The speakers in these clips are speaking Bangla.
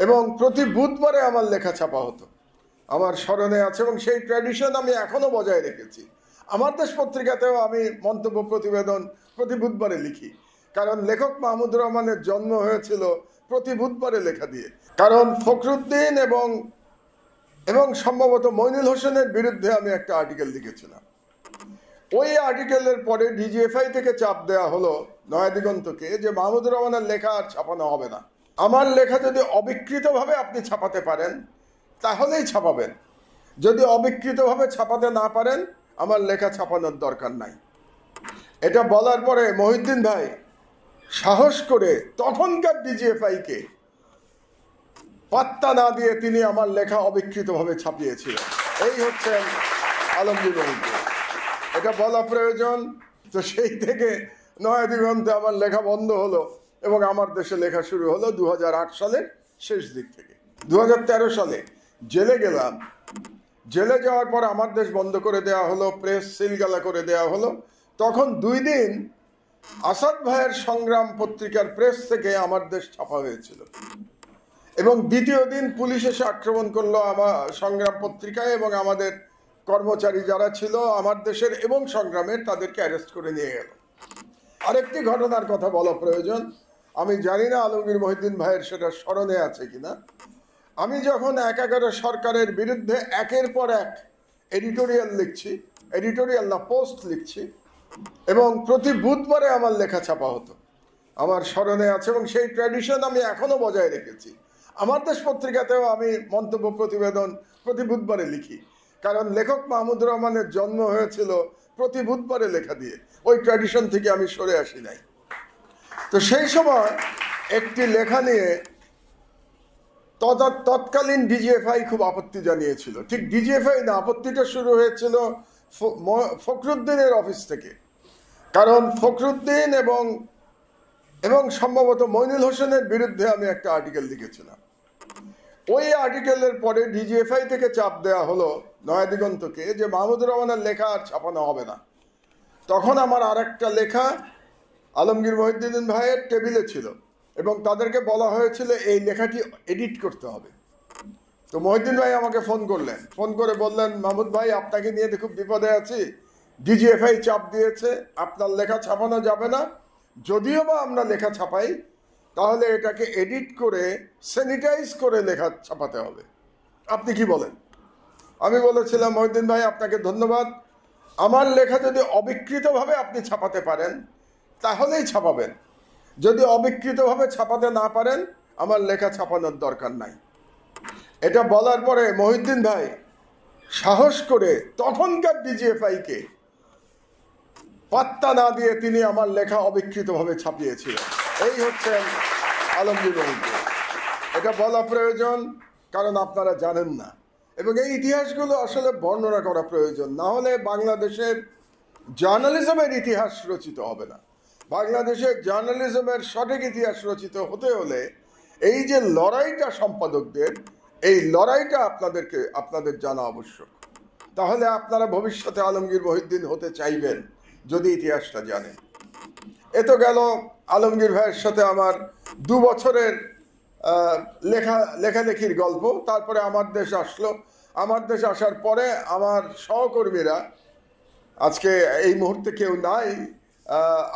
এবং প্রতি বুধবারে আমার লেখা ছাপা হতো, আমার স্মরণে আছে এবং সেই ট্র্যাডিশন আমি এখনো বজায় রেখেছি। আমার দেশ পত্রিকাতেও আমি মন্তব্য প্রতিবেদন প্রতি বুধবারে লিখি, কারণ লেখক মাহমুদুর রহমানের জন্ম হয়েছিল প্রতি বুধবারে লেখা দিয়ে। কারণ ফখরুদ্দিন এবং সম্ভবত মইনুল হোসেনের বিরুদ্ধে আমি একটা আর্টিকেল লিখেছিলাম। ওই আর্টিকেলের পরে ডিজিএফআই থেকে চাপ দেওয়া হলো নয়া দিগন্তকে যে মাহমুদুর রহমানের লেখা আর ছাপানো হবে না। আমার লেখা যদি অবিকৃতভাবে আপনি ছাপাতে পারেন তাহলেই ছাপাবেন, যদি অবিকৃতভাবে ছাপাতে না পারেন আমার লেখা ছাপানোর দরকার নাই। এটা বলার পরে মহিউদ্দিন ভাই সাহস করে তখনকার ডিজিএফআইকে পাত্তা না দিয়ে তিনি আমার লেখা অবিকৃতভাবে ছাপিয়েছিলেন। এই হচ্ছেন আলমগীর মহিউদ্দিন, এটা বলা প্রয়োজন। তো সেই থেকে নয়া দিগন্তে আমার লেখা বন্ধ হলো এবং আমার দেশে লেখা শুরু হলো 2008 সালের শেষ দিক থেকে। 2013 সালে জেলে গেলাম। জেলে যাওয়ার পর আমার দেশ বন্ধ করে দেওয়া হলো, প্রেস সিলগালা করে দেওয়া হলো। তখন 2 দিন আসাদ ভাইয়ের সংগ্রাম পত্রিকার প্রেস থেকে আমার দেশ ছাপা হয়েছিল এবং দ্বিতীয় দিন পুলিশ এসে আক্রমণ করলো আমার সংগ্রাম পত্রিকায় এবং আমাদের কর্মচারী যারা ছিল আমার দেশের এবং সংগ্রামের তাদেরকে অ্যারেস্ট করে নিয়ে গেল। আরেকটি ঘটনার কথা বলা প্রয়োজন, আমি জানি না আলমগীর মহিউদ্দিন ভাইয়ের সেটা স্মরণে আছে কিনা। আমি যখন 11 সরকারের বিরুদ্ধে একের পর এক এডিটোরিয়াল লিখছি, এডিটোরিয়াল না পোস্ট লিখছি, এবং প্রতি বুধবারে আমার লেখা ছাপা হতো, আমার স্মরণে আছে এবং সেই ট্র্যাডিশন আমি এখনো বজায় রেখেছি। আমার দেশ পত্রিকাতেও আমি মন্তব্য প্রতিবেদন প্রতি বুধবারে লিখি, কারণ লেখক মাহমুদুর রহমানের জন্ম হয়েছিল প্রতি বুধবারে লেখা দিয়ে। ওই ট্র্যাডিশন থেকে আমি সরে আসি নাই। তো সেই সময় একটি লেখা নিয়ে তৎকালীন ডিজিএফআই খুব আপত্তি জানিয়েছিল। ঠিক ডিজিএফআই না, আপত্তিটা শুরু হয়েছিল ফখরুদ্দিনের অফিস থেকে। কারণ ফখরুদ্দিন এবং সম্ভবত মইনুল হোসেনের বিরুদ্ধে আমি একটা আর্টিকেল লিখেছিলাম। ওই আর্টিকেলের পরে ডিজিএফআই থেকে চাপ দেওয়া হলো নয়া দিগন্তকে যে মাহমুদুর রহমানের লেখা আর ছাপানো হবে না। তখন আমার আরেকটা লেখা আলমগীর মহিউদ্দিন ভাইয়ের টেবিলে ছিল এবং তাদেরকে বলা হয়েছিল এই লেখাটি এডিট করতে হবে। তো মহিউদ্দিন ভাই আমাকে ফোন করলেন, ফোন করে বললেন, মাহমুদ ভাই আপনাকে নিয়ে তো খুব বিপদে আছি, ডিজিএফআই চাপ দিয়েছে, আপনার লেখা ছাপানো যাবে না, যদিও বা আমরা লেখা ছাপাই তাহলে এটাকে এডিট করে স্যানিটাইজ করে লেখা ছাপাতে হবে, আপনি কি বলেন? আমি বলেছিলাম, মহিউদ্দিন ভাই আপনাকে ধন্যবাদ, আমার লেখা যদি অবিকৃতভাবে আপনি ছাপাতে পারেন তাহলেই ছাপাবেন, যদি অবিকৃতভাবে ছাপাতে না পারেন আমার লেখা ছাপানোর দরকার নাই। এটা বলার পরে মহিউদ্দিন ভাই সাহস করে তখনকার ডিজিএফআইকে পাত্তা না দিয়ে তিনি আমার লেখা অবিকৃতভাবে ছাপিয়েছিলেন। এই হচ্ছেন আলমগীর মহিউদ্দিন, এটা বলা প্রয়োজন, কারণ আপনারা জানেন না এবং এই ইতিহাসগুলো আসলে বর্ণনা করা প্রয়োজন, না হলে বাংলাদেশের জার্নালিজমের ইতিহাস রচিত হবে না। বাংলাদেশের জার্নালিজমের সঠিক ইতিহাস রচিত হতে হলে এই যে লড়াইটা সম্পাদকদের, এই লড়াইটা আপনাদের জানা আবশ্যক। তাহলে আপনারা ভবিষ্যতে আলমগীর মহিউদ্দিন হতে চাইবেন যদি ইতিহাসটা জানেন। এ তো গেল আলমগীর ভাইয়ের সাথে আমার 2 বছরের লেখালেখির গল্প। তারপরে আমার দেশ আসলো। আমার দেশ আসার পরে আমার সহকর্মীরা, আজকে এই মুহূর্তে কেউ নাই,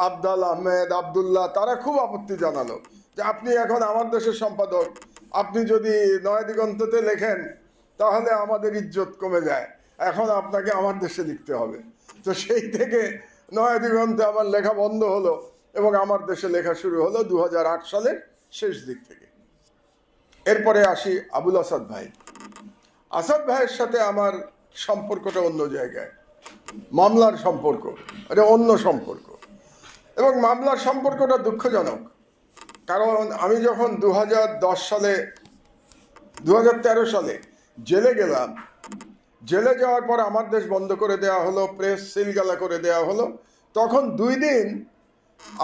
আবদাল আহমেদ, আবদুল্লাহ, তারা খুব আপত্তি জানালো যে আপনি এখন আমার দেশের সম্পাদক, আপনি যদি নয়া দিগন্ততে লেখেন তাহলে আমাদের ইজ্জত কমে যায়, এখন আপনাকে আমার দেশে লিখতে হবে। তো সেই থেকে নয়া দিগন্তে আমার লেখা বন্ধ হলো এবং আমার দেশে লেখা শুরু হলো 2008 সালের শেষ দিক থেকে। এরপরে আসি আবুল আসাদ ভাই। আসাদ ভাইয়ের সাথে আমার সম্পর্কটা অন্য জায়গায়, মামলার সম্পর্ক, এটা অন্য সম্পর্ক এবং মামলার সম্পর্কটা দুঃখজনক। কারণ আমি যখন 2013 সালে জেলে গেলাম, জেলে যাওয়ার পর আমার দেশ বন্ধ করে দেওয়া হলো, প্রেস সিলগালা করে দেওয়া হলো। তখন 2 দিন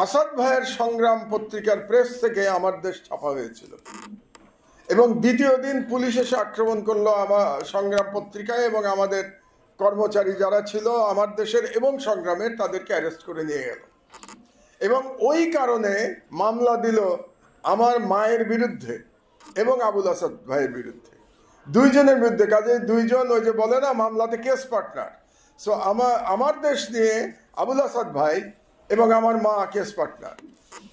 আসাদ ভাইয়ের সংগ্রাম পত্রিকার প্রেস থেকে আমার দেশ ছাপা হয়েছিল এবং দ্বিতীয় দিন পুলিশ এসে আক্রমণ করলো আমার সংগ্রাম পত্রিকায় এবং আমাদের কর্মচারী যারা ছিল আমার দেশের এবং সংগ্রামের তাদেরকে অ্যারেস্ট করে নিয়ে গেল এবং ওই কারণে মামলা দিল আমার মায়ের বিরুদ্ধে এবং আবুল আসাদ ভাইয়ের বিরুদ্ধে, দুইজনের বিরুদ্ধে। কাজে দুইজন ওই যে বলে না মামলাতে কেস পার্টনার। সো আমার দেশ নিয়ে আবুল আসাদ ভাই এবং আমার মা কেস পার্টনার।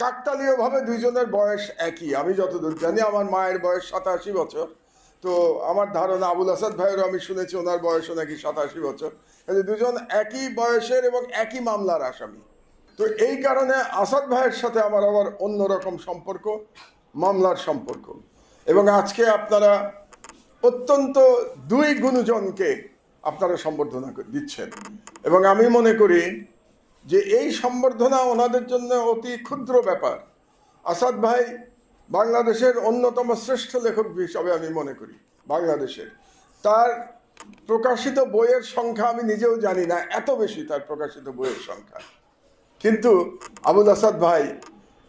কাকতালীয়ভাবে দুইজনের বয়স একই, আমি যতদূর জানি। আমার মায়ের বয়স 87 বছর। তো আমার ধারণা আবুল আসাদ ভাইয়েরও আমি শুনেছি ওনার বয়সও নাকি 87 বছর। দুজন একই বয়সের এবং একই মামলার আসামি। তো এই কারণে আসাদ ভাইয়ের সাথে আমার আবার অন্যরকম সম্পর্ক, মামলার সম্পর্ক। এবং আজকে আপনারা অত্যন্ত দুই গুণজনকে আপনারা সম্বর্ধনা দিচ্ছেন, এবং আমি মনে করি যে এই সম্বর্ধনা ওনাদের জন্য অতি ক্ষুদ্র ব্যাপার। আসাদ ভাই বাংলাদেশের অন্যতম শ্রেষ্ঠ লেখক হিসাবে আমি মনে করি বাংলাদেশের। তার প্রকাশিত বইয়ের সংখ্যা আমি নিজেও জানি না, এত বেশি তার প্রকাশিত বইয়ের সংখ্যা। কিন্তু আবুল আসাদ ভাই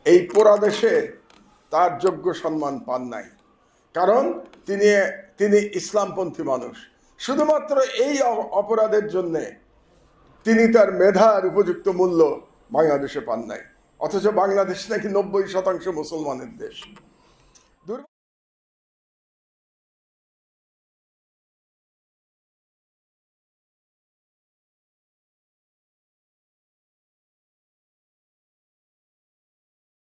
এই পোড়া দেশে তার যোগ্য সম্মান পান নাই, কারণ তিনি ইসলামপন্থী মানুষ। শুধুমাত্র এই অপরাধের জন্যে তিনি তার মেধার উপযুক্ত মূল্য বাংলাদেশে পান নাই, অথচ বাংলাদেশ নাকি 90% মুসলমানের দেশ।